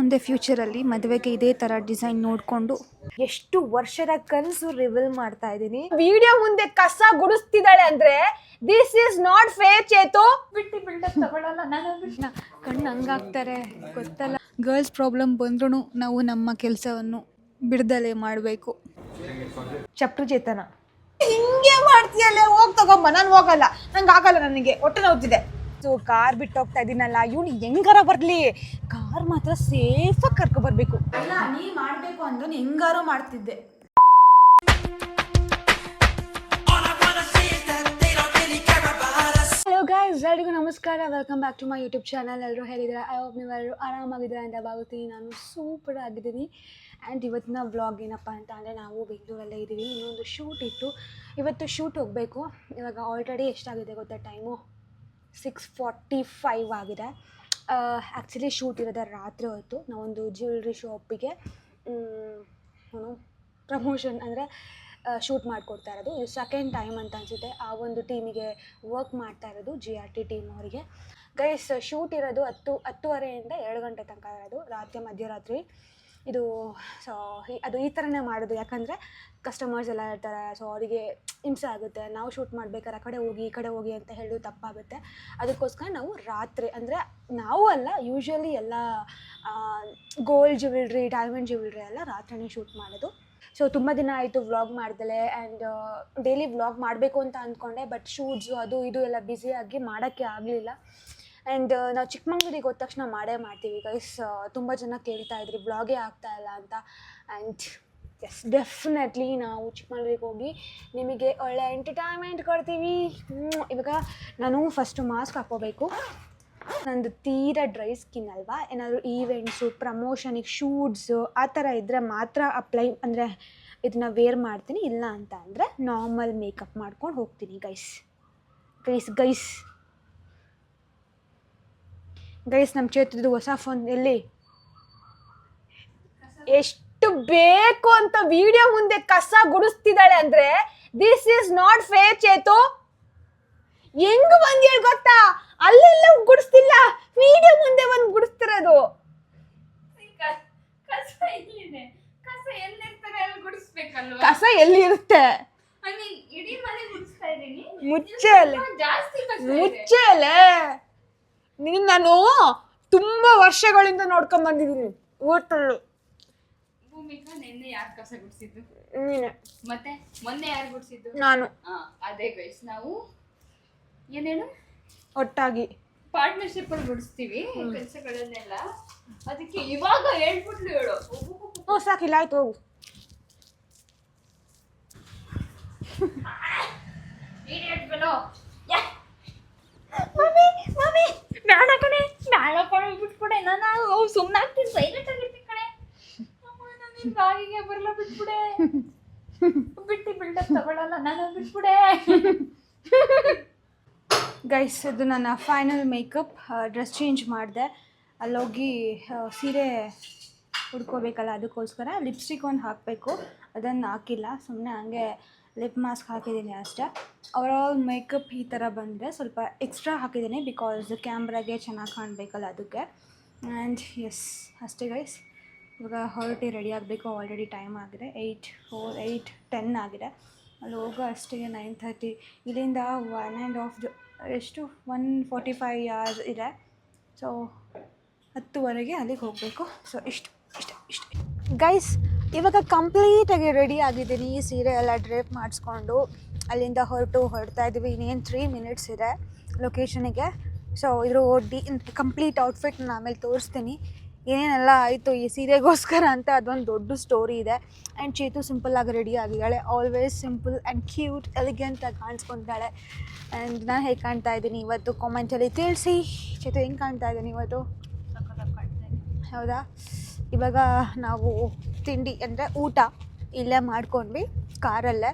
ಮುಂದೆ ಫ್ಯೂಚರಲ್ಲಿ ಮದುವೆಗೆ ಇದೇ ಥರ ಡಿಸೈನ್ ನೋಡಿಕೊಂಡು ಎಷ್ಟು ವರ್ಷದ ಕನಸು ರಿವೀಲ್ ಮಾಡ್ತಾ ಇದ್ದೀನಿ. ವಿಡಿಯೋ ಮುಂದೆ ಕಸ ಗುಡಿಸ್ತಿದ್ದಾಳೆ ಅಂದ್ರೆ this is not fair. Chethu ಬಿಟ್ಟು ಬಿಲ್ಡಪ್ ತಗೊಳ್ಳಲ್ಲ, ನಾನು ಕಣ್ಣು ಹಂಗಾಗ್ತಾರೆ ಗೊತ್ತಲ್ಲ. ಗರ್ಲ್ಸ್ ಪ್ರಾಬ್ಲಮ್ ಬಂದ್ರೂ ನಾವು ನಮ್ಮ ಕೆಲಸವನ್ನು ಬಿಡ್ದಲೇ ಮಾಡಬೇಕು. ಚಪ್ರ ಚೇತನ ಹಿಂಗೆ ಮಾಡ್ತೀಯಲ್ಲ, ಹೋಗ್ ತಗೊಂಬ. ನಾನು ಹೋಗಲ್ಲ, ನಂಗೆ ಆಗಲ್ಲ, ನನಗೆ ಹೊಟ್ಟೆ ನೋವ್ತಿದೆ. ಸೊ ಕಾರ್ ಬಿಟ್ಟು ಹೋಗ್ತಾ ಇದೀನಲ್ಲ, ಇವನು ಹೆಂಗಾರ ಬರ್ಲಿ, ಕಾರ್ ಮಾತ್ರ ಸೇಫಾಗಿ ಕರ್ಕೊ ಬರ್ಬೇಕು. ಅಲ್ಲ, ನೀ ಮಾಡಬೇಕು ಅಂದ್ರೆ ಹೆಂಗಾರು ಮಾಡ್ತಿದ್ದೆ. ಹಲೋ ಗೈಸ್, ಎಲ್ಲರಿಗೂ ನಮಸ್ಕಾರ. Welcome back to my YouTube channel. ಎಲ್ಲರೂ ಹೇಳಿದ್ರೆ ಐ ಹೋಪ್ ನೀವೆಲ್ಲರೂ ಆರಾಮಾಗಿದ್ದೀರಾ ಅಂತ ಭಾವಿಸ್ತೀನಿ. ನಾನು ಸೂಪರ್ ಆಗಿದ್ದೀನಿ. ಆ್ಯಂಡ್ ಇವತ್ತಿನ ವ್ಲಾಗ್ ಏನಪ್ಪ ಅಂತ ಅಂದರೆ, ನಾವು ಬೆಂಗಳೂರಲ್ಲೇ ಇದ್ದೀವಿ. ಇನ್ನೊಂದು ಶೂಟ್ ಇತ್ತು, ಇವತ್ತು ಶೂಟ್ ಹೋಗಬೇಕು. ಇವಾಗ ಆಲ್ರೆಡಿ ಎಷ್ಟಾಗಿದೆ ಗೊತ್ತಾ, ಟೈಮು 6:45 ಆಗಿದೆ. ಆ್ಯಕ್ಚುಲಿ ಶೂಟ್ ಇರೋದೇ ರಾತ್ರಿ ಹೊತ್ತು. ನಾವೊಂದು ಜ್ಯುವೆಲ್ರಿ ಶಾಪಿಗೆ ಪ್ರಮೋಷನ್ ಅಂದರೆ ಶೂಟ್ ಮಾಡಿಕೊಡ್ತಾ ಇರೋದು. ಇದು ಸೆಕೆಂಡ್ ಟೈಮ್ ಅಂತ ಅನಿಸುತ್ತೆ ಆ ಒಂದು ಟೀಮಿಗೆ ವರ್ಕ್ ಮಾಡ್ತಾ ಇರೋದು, GRT ಟೀಮ್ ಅವರಿಗೆ. ಗೈಸ್, ಶೂಟ್ ಇರೋದು 10:30ಇಂದ 2 ಗಂಟೆ ತನಕ ಇರೋದು, ಮಧ್ಯರಾತ್ರಿ. ಇದು ಸೊ ಅದು ಈ ಥರನೇ ಮಾಡೋದು, ಯಾಕಂದರೆ ಕಸ್ಟಮರ್ಸ್ ಎಲ್ಲ ಇರ್ತಾರೆ. ಸೊ ಅವರಿಗೆ ಹಿಂಸೆ ಆಗುತ್ತೆ. ನಾವು ಶೂಟ್ ಮಾಡ್ಬೇಕಾದ್ರೆ ಆ ಕಡೆ ಹೋಗಿ ಈ ಕಡೆ ಹೋಗಿ ಅಂತ ಹೇಳೋದು ತಪ್ಪಾಗುತ್ತೆ. ಅದಕ್ಕೋಸ್ಕರ ನಾವು ರಾತ್ರಿ, ಅಂದರೆ ನಾವು ಅಲ್ಲ, ಯೂಶ್ವಲಿ ಎಲ್ಲ ಗೋಲ್ಡ್ ಜ್ಯುವೆಲ್ರಿ, ಡೈಮಂಡ್ ಜ್ಯುವೆಲ್ರಿ ಎಲ್ಲ ರಾತ್ರಿನೇ ಶೂಟ್ ಮಾಡೋದು. ಸೊ ತುಂಬ ದಿನ ಆಯಿತು ವ್ಲಾಗ್ ಮಾಡ್ದಲೆ. ಆ್ಯಂಡ್ ಡೈಲಿ ವ್ಲಾಗ್ ಮಾಡಬೇಕು ಅಂತ ಅಂದ್ಕೊಂಡೆ, ಬಟ್ ಶೂಟ್ಸು ಅದು ಇದು ಎಲ್ಲ ಬ್ಯುಸಿಯಾಗಿ ಮಾಡೋಕ್ಕೆ ಆಗಲಿಲ್ಲ. ಆ್ಯಂಡ್ ನಾವು ಚಿಕ್ಕಮಂಗ್ಳೂರಿಗೆ ಹೋದ ತಕ್ಷಣ ಮಾಡ್ತೀವಿ ಗೈಸ್. ತುಂಬ ಜನ ಕೇಳ್ತಾಯಿದ್ರಿ ವ್ಲಾಗೇ ಆಗ್ತಾಯಿಲ್ಲ ಅಂತ. ಆ್ಯಂಡ್ ಎಸ್, ಡೆಫಿನೆಟ್ಲಿ ನಾವು ಚಿಕ್ಕಮಂಗ್ಳೂರಿಗೆ ಹೋಗಿ ನಿಮಗೆ ಒಳ್ಳೆ ಎಂಟರ್ಟೈನ್ಮೆಂಟ್ ಕೊಡ್ತೀವಿ. ಇವಾಗ ನಾನು ಫಸ್ಟು ಮಾಸ್ಕ್ ಹಾಕ್ಕೋಬೇಕು. ನಂದು ತೀರಾ ಡ್ರೈ ಸ್ಕಿನ್ ಅಲ್ವಾ, ಏನಾದರೂ ಈವೆಂಟ್ಸು, ಪ್ರಮೋಷನಿಗೆ, ಶೂಟ್ಸು ಆ ಥರ ಇದ್ದರೆ ಮಾತ್ರ ಅಪ್ಲೈ ಅಂದರೆ ಇದನ್ನ ವೇರ್ ಮಾಡ್ತೀನಿ. ಇಲ್ಲ ಅಂತ ಅಂದರೆ ನಾರ್ಮಲ್ ಮೇಕಪ್ ಮಾಡ್ಕೊಂಡು ಹೋಗ್ತೀನಿ ಗೈಸ್. ನಮ್ಮ ಚೇತದ್ದು ಹೊಸ ಫೋನ್ ಎಲ್ಲಿ, ಎಷ್ಟು ಬೇಕು ಅಂತ ವಿಡಿಯೋ ಮುಂದೆ ಕಸ ಗುಡಿಸ್ತಿದ್ದಾಳೆ ಅಂದರೆ this is not fair. Chethu ಹೆಂಗ್ ಬಂದ್ ಹೇಳಿ ಗೊತ್ತಾ, ಅಲ್ಲೆಲ್ಲ ಗುಡಿಸ್ತಿಲ್ಲ, ವಿಡಿಯೋ ಮುಂದೆ ಬಂದು ಗುಡಿಸ್ತಿರೋದು. ಕಸ ಎಲ್ಲಿ ಇರುತ್ತೆ, ಮುಚ್ಚಲೆ ನೀನ್ ನಾನು ತುಂಬಾ ವರ್ಷಗಳಿಂದ ನೋಡ್ಕೊಂಡ್ ಬಂದಿದ್ದೀನಿ ಊಟಲ್ಲಿ. ನಿನ್ನೆ ಯಾರು ಕಸ ಗುಡಿಸಿದ್ದು? ನೀನೆ. ಮತ್ತೆ ಮೊನ್ನೆ ಯಾರು ಗುಡಿಸಿದ್ದು? ನಾನು. ಅದೇ ಗೈಸ್, ನಾವು ಏನೇನು ಒಟ್ಟಾಗಿ ಪಾರ್ಟ್ನರ್ಶಿಪ್ ಅಲ್ಲಿ ಗುಡಿಸ್ತೀವಿ ಕೆಲಸಗಳನ್ನೆಲ್ಲ. ಅದಕ್ಕೆ ಇವಾಗ ಹೇಳ್ಬಿಟ್ಲು ಹೇಳು. ಸಾಕಿಲ್ಲ, ಆಯ್ತು ಹೋಗು. ಬಿಟ್ಬಿಡೆ, ನಾನು ಸುಮ್ಮನೆ ಆಗ್ತೀನಿ, ಸೈಲೆಂಟ್ ಆಗಿರ್ತೀನಿ ಕಣೆ. ಬಾಯಿಗೆ ಬರಲ್ಲ, ಬಿಟ್ಬಿಡೆ. ಬಿಟ್ಟು ಬಿಲ್ಡಪ್ ತಗೊಳ್ಳಲ್ಲ, ನಾನು ಬಿಟ್ಬಿಡೆ. ಗೈಸ್, ಇದು ನನ್ನ ಫೈನಲ್ ಮೇಕಪ್. ಡ್ರೆಸ್ ಚೇಂಜ್ ಮಾಡಿದೆ, ಅಲ್ಲೋಗಿ ಸೀರೆ ಉಡ್ಕೋಬೇಕಲ್ಲ, ಅದಕ್ಕೋಸ್ಕರ ಲಿಪ್ಸ್ಟಿಕ್ ಒಂದು ಹಾಕಬೇಕು. ಅದನ್ನು ಹಾಕಿಲ್ಲ, ಸುಮ್ಮನೆ ಹಂಗೆ ಲಿಪ್ ಮಾಸ್ಕ್ ಹಾಕಿದ್ದೀನಿ ಅಷ್ಟೇ. ಓವರಾಲ್ ಮೇಕಪ್ ಈ ಥರ ಬಂದರೆ ಸ್ವಲ್ಪ ಎಕ್ಸ್ಟ್ರಾ ಹಾಕಿದ್ದೀನಿ, ಬಿಕಾಸ್ ಕ್ಯಾಮ್ರಾಗೆ ಚೆನ್ನಾಗಿ ಕಾಣಬೇಕಲ್ಲ ಅದಕ್ಕೆ. ಆ್ಯಂಡ್ ಎಸ್, ಅಷ್ಟೇ ಗೈಸ್. ಇವಾಗ ಹೊರಟಿ ರೆಡಿ ಆಗಬೇಕು. ಆಲ್ರೆಡಿ ಟೈಮ್ ಆಗಿದೆ 8:10 ಆಗಿದೆ. ಅಲ್ಲಿ ಹೋಗೋ ಅಷ್ಟಿಗೆ 9:30. ಇಲ್ಲಿಂದ 1:45 hours ಇದೆ. ಸೊ 10:00 ಅಲ್ಲಿಗೆ ಹೋಗಬೇಕು. ಸೊ ಇಷ್ಟು ಗೈಸ್, ಇವಾಗ ಕಂಪ್ಲೀಟಾಗಿ ರೆಡಿ ಆಗಿದ್ದೀನಿ. ಸೀರೆ ಎಲ್ಲ ಡ್ರೇಪ್ ಮಾಡಿಸ್ಕೊಂಡು ಅಲ್ಲಿಂದ ಹೊರಡ್ತಾ ಇದ್ದೀವಿ. ಇನ್ನೇನು 3 minutes ಇದೆ ಲೊಕೇಶನಿಗೆ. ಸೊ ಇದ್ರ ಕಂಪ್ಲೀಟ್ ಔಟ್ಫಿಟ್ ನಾನು ಆಮೇಲೆ ತೋರಿಸ್ತೀನಿ, ಏನೇನೆಲ್ಲ ಆಯಿತು ಈ ಸೀರೆಗೋಸ್ಕರ ಅಂತ. ಅದೊಂದು ದೊಡ್ಡ ಸ್ಟೋರಿ ಇದೆ. ಆ್ಯಂಡ್ ಚೇತು ಸಿಂಪಲ್ಲಾಗಿ ರೆಡಿ ಆಗಿದ್ದಾಳೆ. ಆಲ್ವೇಸ್ ಸಿಂಪಲ್ ಆ್ಯಂಡ್ ಕ್ಯೂಟ್, ಎಲಿಗೆಂಟಾಗಿ ಕಾಣಿಸ್ಕೊತಾಳೆ. ಆ್ಯಂಡ್ ನಾನು ಹೇಗೆ ಕಾಣ್ತಾ ಇದ್ದೀನಿ ಇವತ್ತು ಕಾಮೆಂಟಲ್ಲಿ ತಿಳಿಸಿ. ಚೇತು ಹೆಂಗೆ ಕಾಣ್ತಾ ಇದ್ದೀನಿ ಇವತ್ತು? ಹೌದಾ? ಇವಾಗ ನಾವು ತಿಂಡಿ ಅಂದರೆ ಊಟ ಇಲ್ಲೇ ಮಾಡ್ಕೊಂಡ್ವಿ ಕಾರಲ್ಲೇ.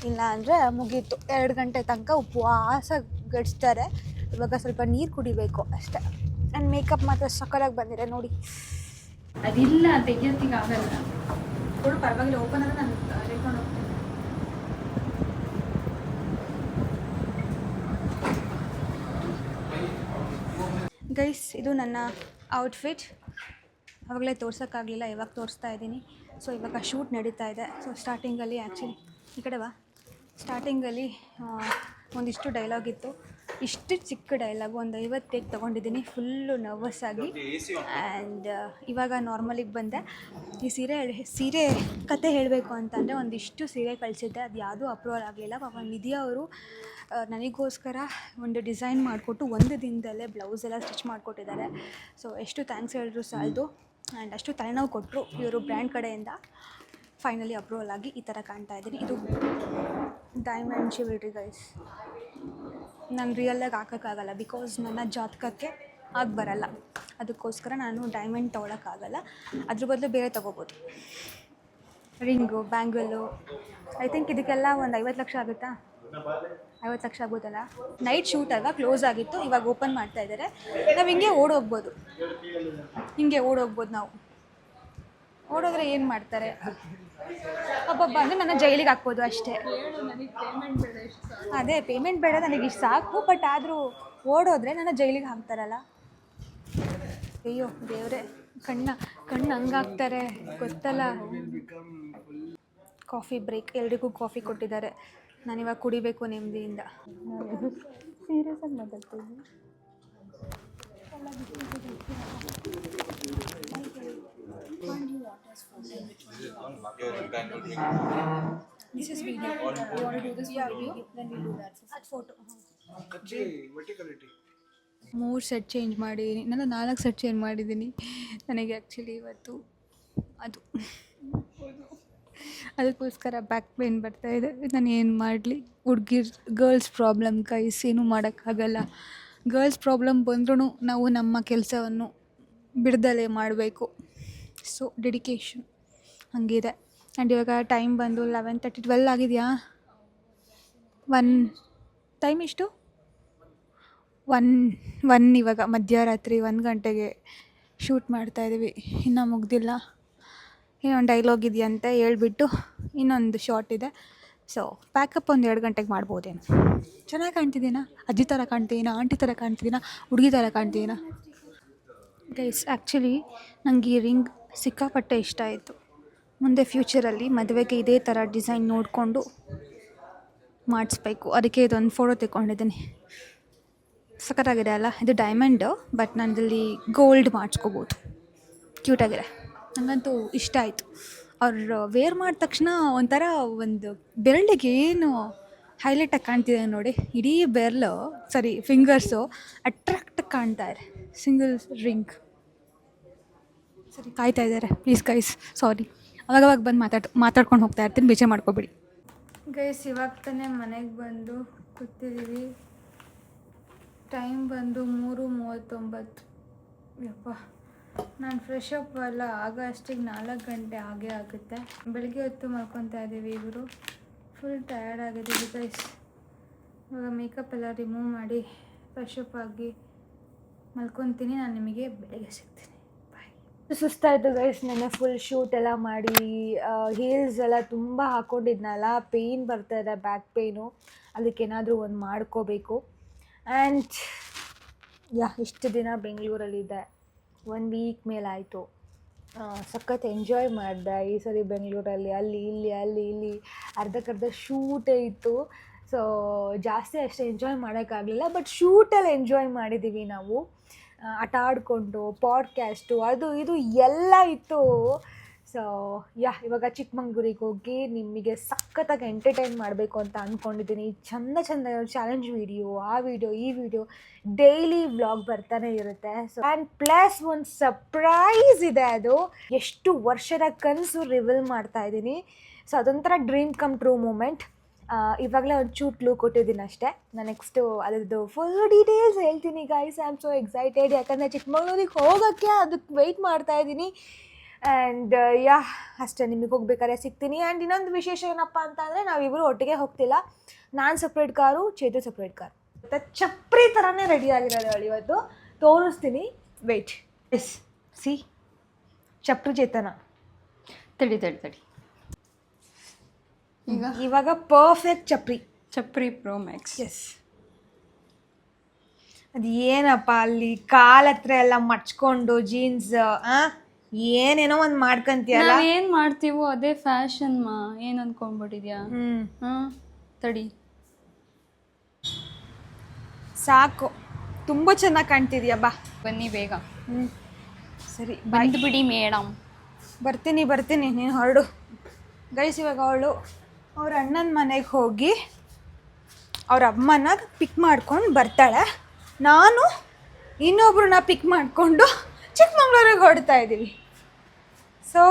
ಇಲ್ಲ ಅಂದರೆ ಮುಗೀತು, 2 ಗಂಟೆ ತನಕ ಉಪವಾಸ ಗಡಿಸ್ತಾರೆ. ಇವಾಗ ಸ್ವಲ್ಪ ನೀರು ಕುಡಿಬೇಕು ಅಷ್ಟೇ. ನನ್ನ ಮೇಕಪ್ ಮಾತ್ರ ಸಕ್ಕತ್ತಾಗಿ ಬಂದಿದೆ ನೋಡಿ. ಅದಿಲ್ಲ ತೆಗಿಯೋತ್ತಿಗೆ ಆಗಲ್ಲ. ಕೊಡು, ಪರವಾಗಿಲ್ಲ, ಓಪನ್ ಆದರೆ ನಾನು ರೇಟ್ಕೊಂಡು ಹೋಗ್ತೀನಿ. ಗೈಸ್, ಇದು ನನ್ನ ಔಟ್ಫಿಟ್. ಆವಾಗಲೇ ತೋರ್ಸೋಕ್ಕಾಗಲಿಲ್ಲ, ಇವಾಗ ತೋರಿಸ್ತಾ ಇದ್ದೀನಿ. ಸೊ ಇವಾಗ ಶೂಟ್ ನಡೀತಾ ಇದೆ. ಸೊ ಸ್ಟಾರ್ಟಿಂಗಲ್ಲಿ ಆ್ಯಕ್ಚುಲಿ ಈ ಕಡೆ ಬಾ, ಸ್ಟಾರ್ಟಿಂಗಲ್ಲಿ ಒಂದಿಷ್ಟು ಡೈಲಾಗ್ ಇತ್ತು. ಇಷ್ಟು ಚಿಕ್ಕ ಡೈಲಾಗು ಒಂದು 50 ಟೇಕ್ ತೊಗೊಂಡಿದ್ದೀನಿ, ಫುಲ್ಲು ನರ್ವಸ್ ಆಗಿ. ಆ್ಯಂಡ್ ಇವಾಗ ನಾರ್ಮಲಿಗೆ ಬಂದೆ. ಈ ಸೀರೆ ಕತೆ ಹೇಳಬೇಕು ಅಂತಂದರೆ ಒಂದಿಷ್ಟು ಸೀರೆ ಕಳಿಸಿದ್ದೆ, ಅದು ಯಾವುದೂ ಅಪ್ರೂವಲ್ ಆಗಲಿಲ್ಲ. ಪಾಪ ನಿಧಿ ಅವರು ನನಗೋಸ್ಕರ ಒಂದು ಡಿಸೈನ್ ಮಾಡಿಕೊಟ್ಟು ಒಂದು ದಿನದಲ್ಲೇ ಬ್ಲೌಸ್ ಎಲ್ಲ ಸ್ಟಿಚ್ ಮಾಡಿಕೊಟ್ಟಿದ್ದಾರೆ. ಸೊ ಎಷ್ಟು ಥ್ಯಾಂಕ್ಸ್ ಹೇಳಿದ್ರು ಸಾಲದು. ಆ್ಯಂಡ್ ಅಷ್ಟು ತಲೆನೋವು ಕೊಟ್ಟರು ಇವರು ಬ್ರ್ಯಾಂಡ್ ಕಡೆಯಿಂದ. ಫೈನಲಿ ಅಪ್ರೂವಲ್ ಆಗಿ ಈ ಥರ ಕಾಣ್ತಾ ಇದ್ದೀನಿ. ಇದು ಡೈಮಂಡ್ ಜ್ಯುವೆಲ್ರಿ ಗೈಸ್. ನಾನು ರಿಯಲಾಗಿ ಹಾಕೋಕ್ಕಾಗಲ್ಲ, ಬಿಕಾಸ್ ನನ್ನ ಜಾತಕಕ್ಕೆ ಆಗಿ ಬರಲ್ಲ. ಅದಕ್ಕೋಸ್ಕರ ನಾನು ಡೈಮಂಡ್ ತೊಗೊಳಕ್ಕಾಗಲ್ಲ. ಅದ್ರ ಬದಲು ಬೇರೆ ತೊಗೋಬೋದು. ರಿಂಗು, ಬ್ಯಾಂಗಲ್ಲು, ಐ ಥಿಂಕ್ ಇದಕ್ಕೆಲ್ಲ ಒಂದು 50 ಲಕ್ಷ ಆಗುತ್ತಾ? 50 ಲಕ್ಷ ಆಗ್ಬೋದಲ್ಲ. ನೈಟ್ ಶೂಟ್ ಆಗ ಕ್ಲೋಸ್ ಆಗಿತ್ತು, ಇವಾಗ ಓಪನ್ ಮಾಡ್ತಾ ಇದ್ದಾರೆ. ನಾವು ಹಿಂಗೆ ಓಡೋಗ್ಬೋದು, ನಾವು ಓಡೋದ್ರೆ ಏನು ಮಾಡ್ತಾರೆ? ಒಬ್ಬೊಬ್ಬ ಅಂದರೆ ನನ್ನ ಜೈಲಿಗೆ ಹಾಕ್ಬೋದು ಅಷ್ಟೇ. ಅದೇ ಪೇಮೆಂಟ್ ಬೇಡ, ನನಗೆ ಇಷ್ಟು ಸಾಕು. ಬಟ್ ಆದರೂ ಓಡೋದ್ರೆ ನನ್ನ ಜೈಲಿಗೆ ಹಾಕ್ತಾರಲ್ಲ. ಅಯ್ಯೋ ದೇವ್ರೆ, ಕಣ್ಣು ಹಂಗಾಗ್ತಾರೆ ಗೊತ್ತಲ್ಲ. ಕಾಫಿ ಬ್ರೇಕ್, ಎಲ್ರಿಗೂ ಕಾಫಿ ಕೊಟ್ಟಿದ್ದಾರೆ. ನಾನಿವಾಗ ಕುಡಿಬೇಕು ನೆಮ್ಮದಿಯಿಂದ. ಸೀರಿಯಸ್ ಆಗಿ ಮಾತಾಡ್ತೀನಿ. This is video. You want to do this video? Then we'll do that. At photo. ಮೂರು ಸೆಟ್ ಚೇಂಜ್ ಮಾಡಿದ್ದೀನಿ. ನಾನು 4 ಸೆಟ್ ಚೇಂಜ್ ಮಾಡಿದ್ದೀನಿ. ನನಗೆ ಆ್ಯಕ್ಚುಲಿ ಇವತ್ತು ಅದಕ್ಕೋಸ್ಕರ ಬ್ಯಾಕ್ ಪೇನ್ ಬರ್ತಾಯಿದೆ. ನಾನು ಏನು ಮಾಡಲಿ? ಗರ್ಲ್ಸ್ ಪ್ರಾಬ್ಲಮ್ ಗೈಸ್, ಏನೂ ಮಾಡೋಕ್ಕಾಗಲ್ಲ. ಗರ್ಲ್ಸ್ ಪ್ರಾಬ್ಲಮ್ ಬಂದ್ರೂ ನಾವು ನಮ್ಮ ಕೆಲಸವನ್ನು ಬಿಡ್ದಲೇ ಮಾಡಬೇಕು. ಸೊ ಡೆಡಿಕೇಶನ್ ಹಂಗಿದೆ. ಆ್ಯಂಡ್ ಇವಾಗ ಟೈಮ್ ಬಂದು 11:30, 12 ಆಗಿದೆಯಾ? ಟೈಮ್ ಎಷ್ಟು? 1 ಇವಾಗ ಮಧ್ಯರಾತ್ರಿ 1 ಗಂಟೆಗೆ ಶೂಟ್ ಮಾಡ್ತಾಯಿದ್ದೀವಿ. ಇನ್ನೂ ಮುಗ್ದಿಲ್ಲ. ಇನ್ನೊಂದು ಡೈಲಾಗ್ ಇದೆಯಂತೆ, ಹೇಳ್ಬಿಟ್ಟು ಇನ್ನೊಂದು ಶಾರ್ಟ್ ಇದೆ. ಸೊ ಪ್ಯಾಕಪ್ ಒಂದು 2 ಗಂಟೆಗೆ ಮಾಡ್ಬೋದೇನು. ಚೆನ್ನಾಗಿ ಕಾಣ್ತಿದ್ದೀನಾ? ಅಜ್ಜಿ ಥರ ಕಾಣ್ತಿದ್ದೀನಾ? ಆಂಟಿ ಥರ ಕಾಣ್ತಿದ್ದೀನಾ? ಹುಡುಗಿ ಥರ ಕಾಣ್ತಿದ್ದೀನಾ? ಗೈಸ್ ಆ್ಯಕ್ಚುಲಿ ನನಗೆ ಈ ರಿಂಗ್ ಸಿಕ್ಕಾಪಟ್ಟೆ ಇಷ್ಟ ಆಯಿತು. ಮುಂದೆ ಫ್ಯೂಚರಲ್ಲಿ ಮದುವೆಗೆ ಇದೇ ಥರ ಡಿಸೈನ್ ನೋಡಿಕೊಂಡು ಮಾಡಿಸ್ಬೇಕು. ಅದಕ್ಕೆ ಇದೊಂದು ಫೋಟೋ ತೆಕ್ಕೊಂಡಿದ್ದೀನಿ. ಸಖತ್ತಾಗಿದೆ ಅಲ್ಲ? ಇದು ಡೈಮಂಡು, ಬಟ್ ನಾನಿಲ್ಲಿ ಗೋಲ್ಡ್ ಮಾಡಿಸ್ಕೋಬೋದು. ಕ್ಯೂಟಾಗಿದೆ, ನನಗಂತೂ ಇಷ್ಟ ಆಯಿತು. ಅವ್ರು ವೇರ್ ಮಾಡಿದ ತಕ್ಷಣ ಒಂಥರ ಒಂದು ಬೆರಳಿಗೆ ಏನು ಹೈಲೈಟಾಗಿ ಕಾಣ್ತಿದೆ ನೋಡಿ. ಇಡೀ ಫಿಂಗರ್ಸು ಅಟ್ರಾಕ್ಟಾಗಿ ಕಾಣ್ತಾ ಇದೆ. Single ring. ಸರಿ, ಕಾಯ್ತಾ ಇದ್ದಾರೆ ಪ್ಲೀಸ್ ಗೈಸ್, ಸಾರಿ. ಅವಾಗವಾಗ ಬಂದು ಮಾತಾಡ್ಕೊಂಡು ಹೋಗ್ತಾ ಇರ್ತೀನಿ, ಬೇಜಾರು ಮಾಡ್ಕೊಬೇಡಿ ಗೈಸ್. ಇವಾಗ ತಾನೇ ಮನೆಗೆ ಬಂದು ಕೂತಿದ್ದೀವಿ. ಟೈಮ್ ಬಂದು 3:39. ಯಪ್ಪ, ನಾನು ಫ್ರೆಶ್ ಅಪ್ ಎಲ್ಲ ಅಷ್ಟಿಗೆ 4 ಗಂಟೆ ಆಗೇ ಆಗುತ್ತೆ. ಬೆಳಗ್ಗೆ ಹೊತ್ತು ಮಾಡ್ಕೊತಾ ಇದ್ದೀವಿ. ಇವರು ಫುಲ್ ಟಯರ್ಡ್ ಆಗಿದ್ದೀವಿ ಗೈಸ್. ಇವಾಗ ಮೇಕಪ್ ಎಲ್ಲ ರಿಮೂವ್ ಮಾಡಿ ಫ್ರೆಶ್ ಅಪ್ ಆಗಿ ಮಲ್ಕೊತೀನಿ. ನಾನು ನಿಮಗೆ ಬೆಳಗ್ಗೆ ಸಿಗ್ತೀನಿ. ಸುಸ್ತಾಯಿತು ಗೈಸ್. ನೆನ್ನೆ ಫುಲ್ ಶೂಟ್ ಎಲ್ಲ ಮಾಡಿ ಹೀಲ್ಸ್ ಎಲ್ಲ ತುಂಬ ಹಾಕ್ಕೊಂಡಿದ್ನಲ್ಲ, ಪೇಯ್ನ್ ಬರ್ತಾಯಿದೆ, ಬ್ಯಾಕ್ ಪೇಯ್ನು. ಅದಕ್ಕೇನಾದರೂ ಒಂದು ಮಾಡ್ಕೋಬೇಕು. ಆ್ಯಂಡ್ ಇಷ್ಟು ದಿನ ಬೆಂಗಳೂರಲ್ಲಿದ್ದೆ, 1 ವೀಕ್ ಮೇಲಾಯಿತು. ಸಖತ್ ಎಂಜಾಯ್ ಮಾಡಿದೆ ಈ ಸರಿ ಬೆಂಗಳೂರಲ್ಲಿ. ಅಲ್ಲಿ ಇಲ್ಲಿ ಅರ್ಧಕ್ಕರ್ಧ ಶೂಟೇ ಇತ್ತು. ಸೊ ಜಾಸ್ತಿ ಅಷ್ಟೇ ಎಂಜಾಯ್ ಮಾಡೋಕ್ಕಾಗಲಿಲ್ಲ. ಬಟ್ ಶೂಟಲ್ಲಿ ಎಂಜಾಯ್ ಮಾಡಿದ್ದೀವಿ ನಾವು. ಆಟ ಆಡಿಕೊಂಡು ಪಾಡ್ಕ್ಯಾಸ್ಟು ಅದು ಇದು ಎಲ್ಲ ಇತ್ತು. ಸೊ ಇವಾಗ ಚಿಕ್ಕಮಂಗ್ಳೂರಿಗೆ ಹೋಗಿ ನಿಮಗೆ ಸಖತ್ತಾಗಿ ಎಂಟರ್ಟೈನ್ ಮಾಡಬೇಕು ಅಂತ ಅಂದ್ಕೊಂಡಿದ್ದೀನಿ. ಚಂದ ಚಾಲೆಂಜ್ ವೀಡಿಯೋ, ಈ ವಿಡಿಯೋ ಡೈಲಿ ವ್ಲಾಗ್ ಬರ್ತಾನೆ ಇರುತ್ತೆ. ಸೊ ಆ್ಯಂಡ್ ಪ್ಲಸ್ ಒಂದು ಸರ್ಪ್ರೈಸ್ ಇದೆ. ಅದು ಎಷ್ಟು ವರ್ಷದ ಕನಸು ರಿವೀಲ್ ಮಾಡ್ತಾ ಇದ್ದೀನಿ. ಸೊ ಅದೊಂಥರ ಡ್ರೀಮ್ ಕಮ್ ಟ್ರೂ ಮೂಮೆಂಟ್. ಇವಾಗಲೇ ಒಂದು ಚೂರು ಕ್ಲೂ ಕೊಟ್ಟಿದ್ದೀನಿ ಅಷ್ಟೇ. ನಾನು ನೆಕ್ಸ್ಟು ಅದರದ್ದು ಫುಲ್ ಡೀಟೇಲ್ಸ್ ಹೇಳ್ತೀನಿ guys. I am so excited, ಯಾಕಂದರೆ ಚಿಕ್ಕಮಂಗ್ಳೂರಿಗೆ ಹೋಗೋಕ್ಕೆ ಅದಕ್ಕೆ ವೆಯ್ಟ್ ಮಾಡ್ತಾಯಿದ್ದೀನಿ. ಆ್ಯಂಡ್ ಅಷ್ಟೇ, ನಿಮಗೆ ಹೋಗ್ಬೇಕಾದ್ರೆ ಸಿಗ್ತೀನಿ. ಆ್ಯಂಡ್ ಇನ್ನೊಂದು ವಿಶೇಷ ಏನಪ್ಪ ಅಂತ ಅಂದರೆ, ನಾವಿಬ್ಬರು ಒಟ್ಟಿಗೆ ಹೋಗ್ತಿಲ್ಲ. ನಾನು separate car, Chethu separate car. ಮತ್ತು ಚಪ್ರಿ ಥರನೇ ರೆಡಿ ಆಗಿರೋದು ಅವಳು ಇವತ್ತು. ತೋರಿಸ್ತೀನಿ, ವೆಯ್ಟ್. ಎಸ್ ಸಿ ಚಪ್ರಿ ಚೇತನ. ತಡಿ ಇವಾಗ ಪರ್ಫೆಕ್ಟ್ ಚಪ್ರಿ ಪ್ರೋ ಮ್ಯಾಕ್ಸ್. ಎಸ್. ಅದು ಏನಪ್ಪ ಅಲ್ಲಿ ಕಾಲ ಹತ್ರ ಎಲ್ಲ ಮಡ್ಚ್ಕೊಂಡು ಜೀನ್ಸ್ ಏನೇನೋ ಒಂದು ಮಾಡ್ಕಂತೀಯಲ್ಲ. ನಾವೇನ್ ಮಾಡ್ತೀವೋ ಅದೇ ಫ್ಯಾಷನ್ ಮಾ, ಏನ್ ಅನ್ಕೊಂಡ್ಬಿಟ್ಟಿದ್ಯಾ? ತಡಿ ಸಾಕು, ತುಂಬ ಚೆನ್ನಾಗಿ ಕಾಣ್ತಿದ್ಯಾ. ಬಾ ಬನ್ನಿ ಬೇಗ. ಸರಿ ಬಂದ್ಬಿಡಿ ಮೇಡಮ್. ಬರ್ತೀನಿ, ನೀನು ಹೊರಡು. ಗೈಸ್, ಇವಾಗ ಅವಳು ಅವ್ರ ಅಣ್ಣನ ಮನೆಗೆ ಹೋಗಿ ಅವ್ರ ಅಮ್ಮನ ಪಿಕ್ ಮಾಡ್ಕೊಂಡು ಬರ್ತಾಳೆ. ನಾನು ಇನ್ನೊಬ್ರನ್ನ ಪಿಕ್ ಮಾಡಿಕೊಂಡು ಚಿಕ್ಕಮಂಗ್ಳೂರಿಗೆ ಹೊರಡ್ತಾ ಇದ್ದೀವಿ. ಸೊ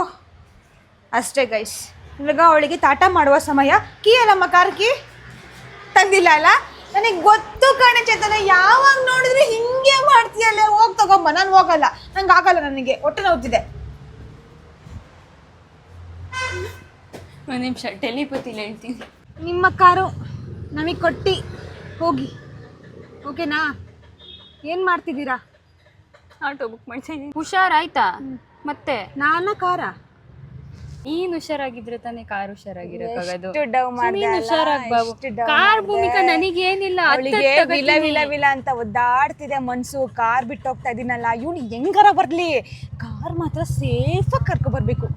ಅಷ್ಟೇ ಗೈಸ್, ಇವಾಗ ಅವಳಿಗೆ ತಾಟ ಮಾಡುವ ಸಮಯ. ಕೀ ಅಲ್ಲಮ್ಮ, ಕಾರ್ ಕೀ ತಂದಿಲ್ಲ ಅಲ್ಲ? ನನಗೆ ಗೊತ್ತು ಕಣೆ ಚೇತನ, ಯಾವಾಗ ನೋಡಿದ್ರೆ ಹಿಂಗೆ ಮಾಡ್ತೀಯಲ್ಲ. ಹೋಗಿ ತಗೊಂಬ. ನಾನು ಹೋಗಲ್ಲ, ನಂಗೆ ಆಗಲ್ಲ, ನನಗೆ ಹೊಟ್ಟೆ ನೋವ್ತಿದೆ. ಒಂದು ನಿಮಿಷ ಟೆಲಿಪತಿಲಿ ಹೇಳ್ತೀನಿ. ನಿಮ್ಮ ಕಾರು ನಮಗೆ ಕೊಟ್ಟು ಹೋಗಿ, ಓಕೆನಾ? ಏನು ಮಾಡ್ತಿದ್ದೀರಾ? ಆಟೋ ಬುಕ್ ಮಾಡ್ತೀನಿ. ಹುಷಾರಾಯ್ತಾ? ಮತ್ತೆ ನಾನ ಕಾರ ನೀನ್ ಹುಷಾರಾಗಿದ್ರೆ ತಾನೇ ಕಾರ್ ಹುಷಾರಾಗಿರಕ್ಕಾಗೋದು. ಹುಷಾರಾಗಿ ಬಾಬು. ಕಾರ್ ಭೂಮಿಕಾ ನನಗೇನಿಲ್ಲ, ಅವಳಿಗೆ ವಿಲ ವಿಲ ವಿಲ ಅಂತ ಒದ್ದಾಡ್ತಿದೆ ಮನ್ಸು. ಕಾರ್ ಬಿಟ್ಟು ಹೋಗ್ತಾ ಇದೀನಲ್ಲ, ಇವ್ನು ಹೆಂಗಾರ ಬರ್ಲಿ, ಕಾರ್ ಮಾತ್ರ ಸೇಫಾಗಿ ಕರ್ಕೊ ಬರ್ಬೇಕು.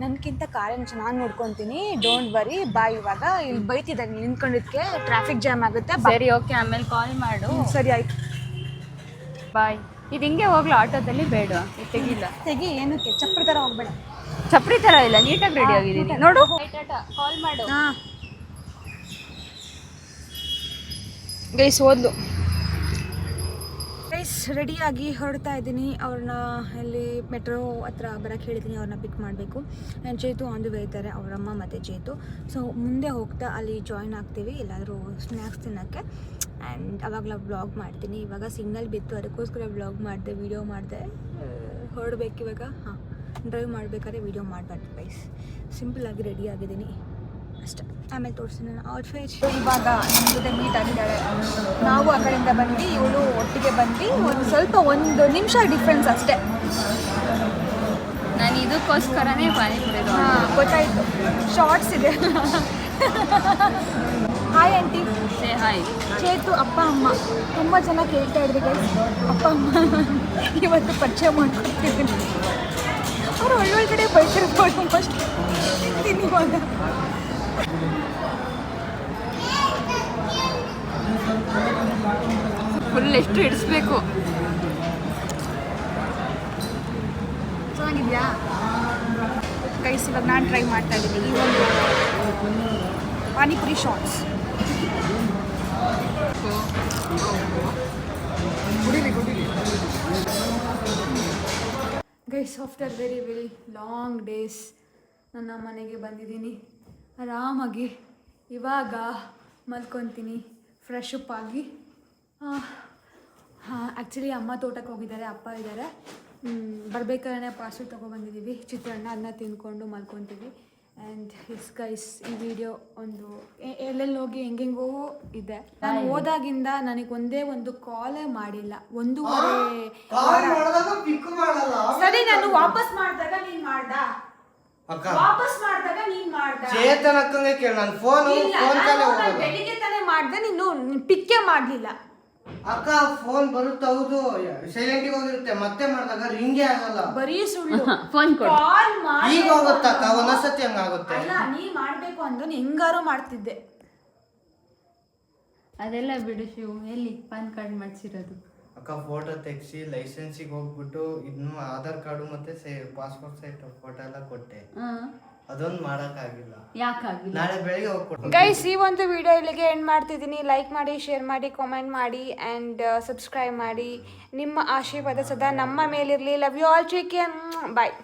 ನನ್ಕಿಂತ ಕಾರೇನು ಚೆನ್ನಾಗಿ ನೋಡ್ಕೊತೀನಿ. Don't worry. ಬಾ, ಇವಾಗ ಇಲ್ಲಿ ಬೈತಿದ್ದಾಗ ನಿಂತ್ಕೊಂಡಿದ್ಕೆ ಟ್ರಾಫಿಕ್ ಜಾಮ್ ಆಗುತ್ತೆ. ಸರಿ ಓಕೆ, ಆಮೇಲೆ ಕಾಲ್ ಮಾಡು. ಸರಿ ಆಯ್ತು, ಬಾಯ್. ಇದು ಹಿಂಗೆ ಹೋಗ್ಲು ಆಟೋದಲ್ಲಿ ಬೇಡ, ತೆಗಿಲ್ಲ. ತೆಗಿ, ಏನಕ್ಕೆ ಚಪ್ರ ಥರ ಹೋಗ್ಬೇಡ. ಚಪ್ರಿ ತರ ಇಲ್ಲ, ನೀಟಾಗಿ ರೆಡಿ ಆಗಿದ್ದೀನಿ ನೋಡು. ಕಾಲ್ ಮಾಡು. ಹಾಂ ಗೈಸ್, ಓದ್ಲು. ಗೈಸ್, ರೆಡಿಯಾಗಿ ಹೊರಡ್ತಾ ಇದ್ದೀನಿ. ಅವ್ರನ್ನ ಇಲ್ಲಿ ಮೆಟ್ರೋ ಹತ್ರ ಬರೋಕ್ಕೆ ಹೇಳಿದ್ದೀನಿ, ಅವ್ರನ್ನ ಪಿಕ್ ಮಾಡಬೇಕು. And Chethu on the way ಇದ್ದಾರೆ, ಅವರಮ್ಮ ಮತ್ತು ಚೇತು. ಸೊ ಮುಂದೆ ಹೋಗ್ತಾ ಅಲ್ಲಿ ಜಾಯ್ನ್ ಆಗ್ತೀವಿ ಎಲ್ಲಾದರೂ ಸ್ನ್ಯಾಕ್ಸ್ ತಿನ್ನೋಕ್ಕೆ. ಆ್ಯಂಡ್ ಅವಾಗಲ ವ್ಲಾಗ್ ಮಾಡ್ತೀನಿ. ಇವಾಗ ಸಿಗ್ನಲ್ ಬಿತ್ತು, ಅದಕ್ಕೋಸ್ಕರ ವ್ಲಾಗ್ ಮಾಡಿದೆ, ವೀಡಿಯೋ ಮಾಡಿದೆ. ಹೊರಡ್ಬೇಕು ಇವಾಗ. ಹಾಂ, ಡ್ರೈವ್ ಮಾಡಬೇಕಾದ್ರೆ ವೀಡಿಯೋ ಮಾಡಬಾರ್ದು ಗೈಸ್. ಸಿಂಪಲ್ಲಾಗಿ ರೆಡಿ ಆಗಿದ್ದೀನಿ ಅಷ್ಟೇ. ಆಮೇಲೆ ತೋರಿಸ್ತೀನಿ ನನ್ನ ಔಟ್ಫಿಟ್. ಇವಾಗ ನಮ್ಮ ಜೊತೆ ಮೀಟ್ ಆಗಿದ್ದಾಳೆ. ನಾವು ಆ ಕಡೆಯಿಂದ ಬಂದು ಇವಳು ಒಟ್ಟಿಗೆ ಬಂದು ಒಂದು ನಿಮಿಷ ಡಿಫ್ರೆನ್ಸ್ ಅಷ್ಟೇ. ನಾನು ಇದಕ್ಕೋಸ್ಕರನೇ ಪಾನಿಪುರಿದು. ಹಾಂ, ಗೊತ್ತಾಯಿತು. ಶಾರ್ಟ್ಸ್ ಇದೆ. Hi aunty. Say hi. Chetu ಅಪ್ಪ ಅಮ್ಮ ತುಂಬ ಚೆನ್ನಾಗಿ ಕೇಳ್ತಾ ಇದ್ರಿ ಗೈಸ್. ಅಪ್ಪ ಅಮ್ಮ ಇವತ್ತು ಪರಿಚಯ ಮಾಡ್ಕೊಡ್ತಿದ್ದೀನಿ. ಅವರು ಒಳ್ಳೊಳಗಡೆ ಬೈತಿರ್ಬೋದು ಫಸ್ಟ್ ಇವಾಗ. ಫುಲ್ ಎಷ್ಟು ಇಡಿಸ್ಬೇಕು. ಚೆನ್ನಾಗಿದೆಯಾ ಗೈಸ್? ಇವಾಗ ನಾನು ಟ್ರೈ ಮಾಡ್ತಾ ಇದ್ದೀನಿ ಈ ಒಂದು panipuri shorts. Guys, after very very long days ನನ್ನ ಮನೆಗೆ ಬಂದಿದ್ದೀನಿ. ಆರಾಮಾಗಿ ಇವಾಗ ಮಲ್ಕೊತೀನಿ ಫ್ರೆಶ್ ಅಪ್ ಆಗಿ. ಹಾಂ, ಆ್ಯಕ್ಚುಲಿ ಅಮ್ಮ ತೋಟಕ್ಕೆ ಹೋಗಿದ್ದಾರೆ, ಅಪ್ಪ ಇದ್ದಾರೆ. ಬರಬೇಕಾದ್ರೆ ಪಾರ್ಸಲ್ ತೊಗೊಬಂದಿದ್ದೀವಿ, ಚಿತ್ರಾನ್ನ. ಅದನ್ನ ತಿಂದ್ಕೊಂಡು ಮಲ್ಕೊತೀವಿ. ಆ್ಯಂಡ್ ಇಸ್ ಗೈಸ್, ಈ ವಿಡಿಯೋ ಒಂದು ಎಲ್ಲೆಲ್ಲಿ ಹೋಗಿ ಹೆಂಗೆಂಗೋ ಇದೆ. ನಾನು ಹೋದಾಗಿಂದ ನನಗೆ ಒಂದೇ ಒಂದು ಕಾಲೇ ಮಾಡಿಲ್ಲ. 1.5 ಸರಿ, ನಾನು ವಾಪಸ್ ಮಾಡಿದಾಗ ನೀನು ಮಾಡ್ದ, ವಾಪಸ್ ಮಾಡಿದಾಗ ನೀನು ಮಾಡ್ದ. ಚೇತನಕ್ಕಂಗೆ ಕೇಳ, ನಾನು ಫೋನ್ ಬೆಳಿಗ್ಗೆ ತಾನೇ ಮಾಡಿದೆ, ನೀನು ಪಿಕ್ಕೇ ಮಾಡಲಿಲ್ಲ. ಅಕ್ಕ ಫೋನ್ ಬರುತ್ತೆ, ಹೌದು, ಸೈಲೆಂಟಿಗೆ ಹೋಗಿರುತ್ತೆ. ಮತ್ತೆ ಮಾಡಿದಾಗ ರಿಂಗೇ ಆಗಲ್ಲ. ಬರೀ ಸುಳ್ಳು. ಫೋನ್ ಕೊಡು. ಕಾಲ್ ಮಾಡಿ ಈಗ ಹೋಗುತ್ತಕ್ಕ, ಒಂದೊಂದ್ಸತಿ ಹಂಗಾಗುತ್ತೆ. ಅಲ್ಲ, ನೀ ಮಾಡಬೇಕು ಅಂದ್ರೆ ಹೆಂಗಾರು ಮಾಡ್ತಿದ್ದೆ. ಅದೆಲ್ಲ ಬಿಡು ಶಿವು. ಎಲ್ಲಿ ಪಾನ್ ಕಾರ್ಡ್ ಮಾಡಿಸಿರೋದು? ಅಕ್ಕ ಫೋಟೋ ತೆಗ್ಸಿ ಲೈಸೆನ್ಸಿಗೆ ಹೋಗ್ಬಿಟ್ಟು ಇನ್ನು ಆಧಾರ್ ಕಾರ್ಡು ಮತ್ತೆ ಪಾಸ್ಪೋರ್ಟ್ ಸೈಟ್ ಫೋಟೋ ಎಲ್ಲ ಕೊಟ್ಟೆ. ಅದೊಂದು ಮಾಡೋಕ್ಕಾಗಿಲ್ಲ. ಯಾಕಾಗಿಲ್ಲ? ನಾಳೆ ಬೆಳಿಗ್ಗೆ ಹೋಗ್ಕೊಟ್ಟು. ಗೈಸ್, ಈ ಒಂದು ವಿಡಿಯೋ ಇಲ್ಲಿಗೆ ಎಂಡ್ ಮಾಡ್ತಿದ್ದೀನಿ. ಲೈಕ್ ಮಾಡಿ, ಶೇರ್ ಮಾಡಿ, ಕಾಮೆಂಟ್ ಮಾಡಿ ಆ್ಯಂಡ್ ಸಬ್ಸ್ಕ್ರೈಬ್ ಮಾಡಿ. ನಿಮ್ಮ ಆಶೀರ್ವಾದ ಸದಾ ನಮ್ಮ ಮೇಲಿರಲಿ. Love you all. Chicken bye.